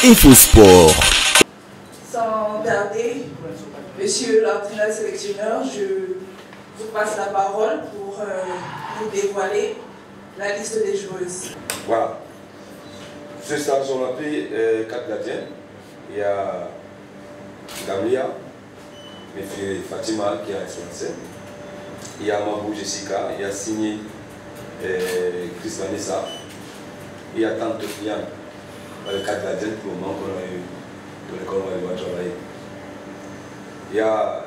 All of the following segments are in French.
InfoSport. Sans tarder, monsieur l'entraîneur sélectionneur, je vous passe la parole pour vous dévoiler la liste des joueuses. Voilà. Ce stage, on a pris 4 gardiens. Il y a Gamlia, M. Fatima qui a influencé. Il y a Mabou Jessica, il y a signé Chris Vanessa. Il y a Tante Fian, les 4 gardiens pour le moment qu'on a eu pour l'école où on va travailler. Il y a,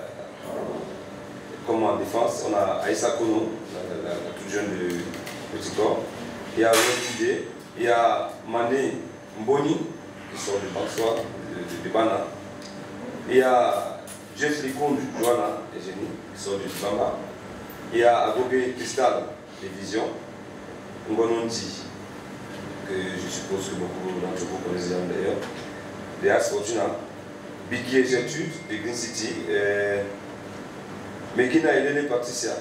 comme en défense, on a Aïssa Kono, la toute jeune de Petit Corps. Il y a Wendide, il y a Mané Mboni, qui sort du Bansoir, du Bana. Il y a Jeff Likoun, Joana et Jenny, qui sort du Bamba. Il y a Agobé Cristal, des Visions. Ngonondi, que je suppose que beaucoup d'entre vous connaissent d'ailleurs. Des As Fortuna. Biggie et Gertrude, de Green City. Mekina et Lélé Patricia,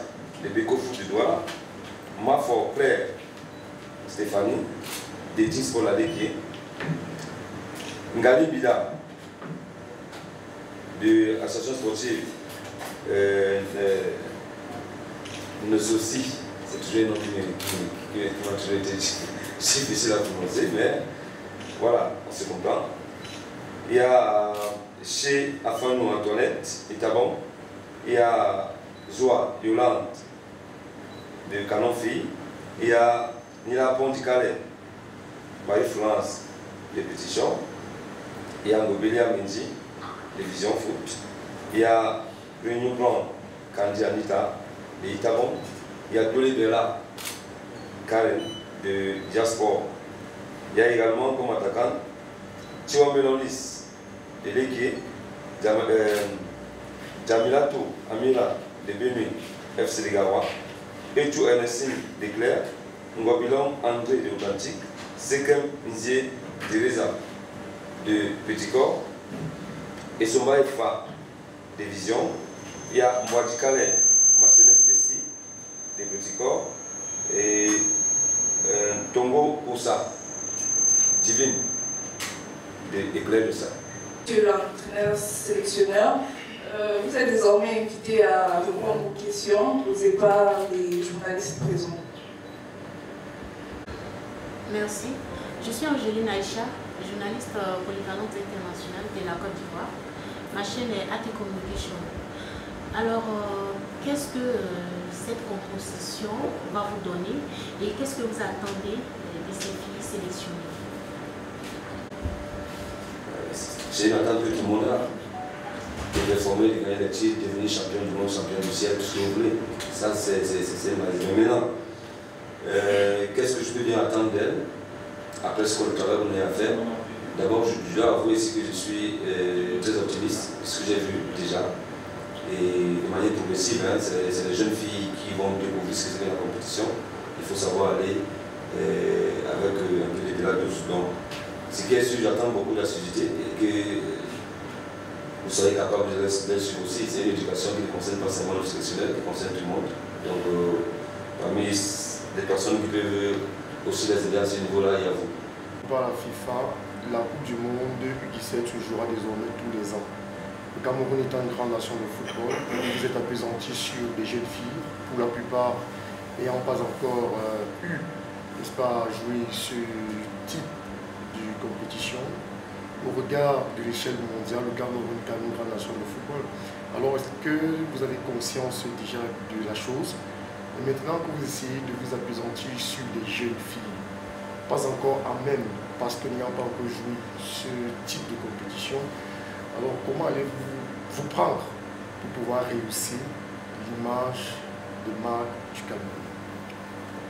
de Beko Foot du Douala. Mafor Claire Stéphanie, de Dix pour la Déquier. Ngali Bida, de l'association sportive Nososi, c'est toujours un nom qui m'a toujours été difficile à prononcer, mais voilà, on se comprend. Il y a chez Afanou Antoinette, Itabon, il y a Zoa Yolande de Canonfi, il y a Nila Pondicale, Marie-Florence de Petit Champ, il y a Ngobelia Mendy de Vision Foot, il y a Réunion Blanc, Candy Anita de Itabon, il y a Dolé Bella Karen de Diaspora, il y a également comme attaquant Chiwa Melonis de Légué, Jamilato Amira de Béné, FC de Gawa, Etou Ernestine de Claire, Ngobilon André de Atlantique, Sekem Nzie de Reza de Petit Corps, et Somba Efa de Vision. Il y a Mouadikale Massenes Tessi de Petit Corps et Tongo Oussa Divine de Éclair de ça. Monsieur l'entraîneur sélectionneur, vous êtes désormais invité à répondre aux questions posées par les journalistes présents. Merci. Je suis Angéline Aïcha, journaliste polyvalente internationale de la Côte d'Ivoire. Ma chaîne est AT Communication. Alors, qu'est-ce que cette composition va vous donner et qu'est-ce que vous attendez de ces filles sélectionnées? J'ai une attente que tout le monde a. De performer, de gagner des titres, de devenir champion du monde, champion du ciel, tout ce que vous voulez. Ça, c'est ma vie. Mais maintenant, qu'est-ce que je peux bien attendre d'elle après le travail qu'on a à faire? D'abord, je dois avouer ici que je suis très optimiste, ce que j'ai vu déjà. Et de manière progressive, hein, c'est les jeunes filles qui vont découvrir ce que c'est la compétition. Il faut savoir aller avec un peu de pédale douce. Donc, ce qui est sûr, j'attends beaucoup d'assiduité et que vous soyez capable de suivre aussi. C'est une éducation qui ne concerne pas seulement le sélectionneur, qui concerne tout le monde. Donc, parmi les personnes qui peuvent aussi les aider à ce niveau-là, il y a vous. Par la FIFA, la Coupe du Monde 2017 se jouera désormais tous les ans. Le Cameroun étant une grande nation de football, vous êtes appesantis sur des jeunes filles, pour la plupart n'ayant pas encore eu, n'est-ce pas, joué ce type de compétition. Au regard de l'échelle mondiale, le Cameroun est une grande nation de football. Alors, est-ce que vous avez conscience déjà de la chose? Et maintenant que vous essayez de vous appesantir sur des jeunes filles, pas encore à même, parce que n'ayant pas encore joué ce type de compétition, alors comment allez-vous vous prendre pour pouvoir réussir l'image de marque du Cameroun,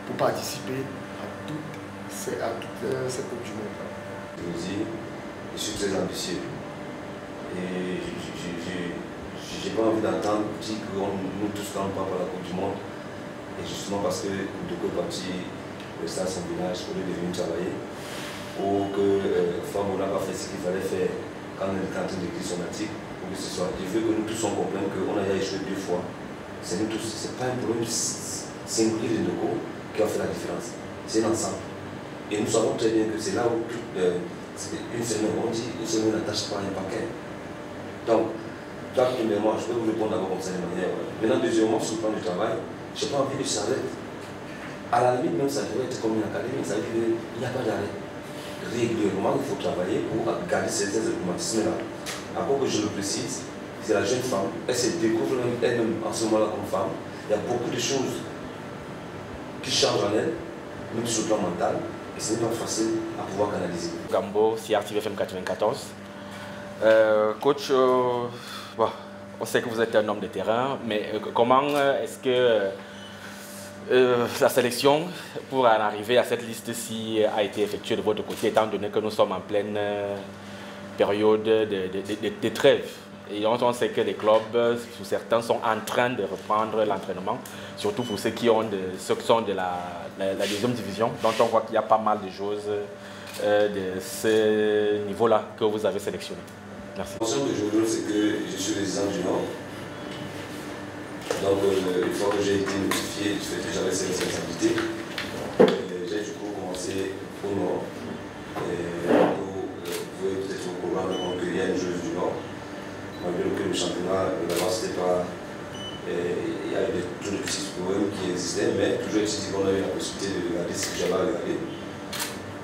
pour participer à toute cette Coupe du Monde? Je vous dis, je suis très ambitieux. Et je n'ai pas envie d'entendre dire que nous tous ne pas par la Coupe du Monde. Et justement parce que de quoi parti rester à son village au lieu de venir travailler, ou que Femme n'a pas fait ce qu'il fallait faire quand on est en train d'écrire son article, ou que ce soit. Je veux que nous tous on comprenne qu'on a échoué 2 fois. C'est nous tous, c'est pas un problème singulier de Ndoko qui a fait la différence. C'est l'ensemble. Et nous savons très bien que c'est là où Une semaine, on dit, une semaine n'attache pas un paquet. Donc, là, premièrement, je peux vous répondre d'abord comme ça de manière. Maintenant, deuxièmement, sur le plan du travail, je n'ai pas envie de s'arrêter. À la limite, même ça devrait être comme une académie, ça veut dire qu'il n'y a pas d'arrêt. Régulièrement, il faut travailler pour garder certains automatismes-là. Encore que je le précise, c'est la jeune femme, elle se découvre elle-même en ce moment-là comme femme. Il y a beaucoup de choses qui changent en elle, même sur le plan mental, et ce n'est pas facile à pouvoir canaliser. Gambo, CRTV FM 94. Coach, bon, on sait que vous êtes un homme de terrain, mais comment est-ce que la sélection pour en arriver à cette liste-ci a été effectuée de votre côté, étant donné que nous sommes en pleine période de trêve? Et on sait que les clubs, certains, sont en train de reprendre l'entraînement, surtout pour ceux qui sont de la deuxième division. Donc on voit qu'il y a pas mal de choses de ce niveau-là que vous avez sélectionné. Merci. La mention que je vous donne, c'est que je suis résident du Nord. Donc une fois que j'ai été notifié du fait que j'avais cette responsabilité, j'ai du coup commencé au Nord. Vous voyez peut-être au programme qu'il y a une joueuse du Nord. Malgré que le championnat, d'abord, c'était pas. Il y avait tous les petits problèmes qui existaient, mais toujours est-il qu'on avait la possibilité de regarder ce que j'avais à regarder.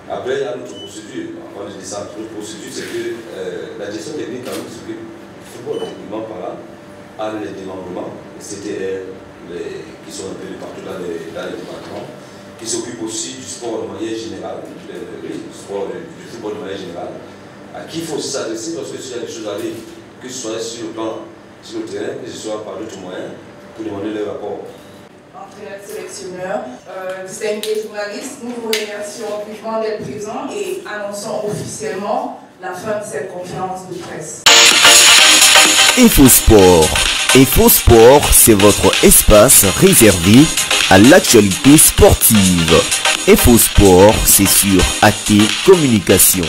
Après, il y a notre procédure. Avant de descendre, notre procédure, c'est que la gestion technique, quand même, s'occupe du football, techniquement par là, a les démembrements, les CTR, qui sont un peu de partout dans les départements, qui s'occupent aussi du sport de manière générale, du football de manière générale, à qui il faut s'adresser parce que s'il y a des choses à dire, que ce soit sur le terrain, que ce soit par d'autres moyens, pour demander les rapports. Entraîneur, sélectionneur, distingués journalistes, nous vous remercions vivement d'être présents et annonçons officiellement la fin de cette conférence de presse. InfoSport. InfoSport, c'est votre espace réservé à l'actualité sportive. InfoSport, c'est sur AT Communication.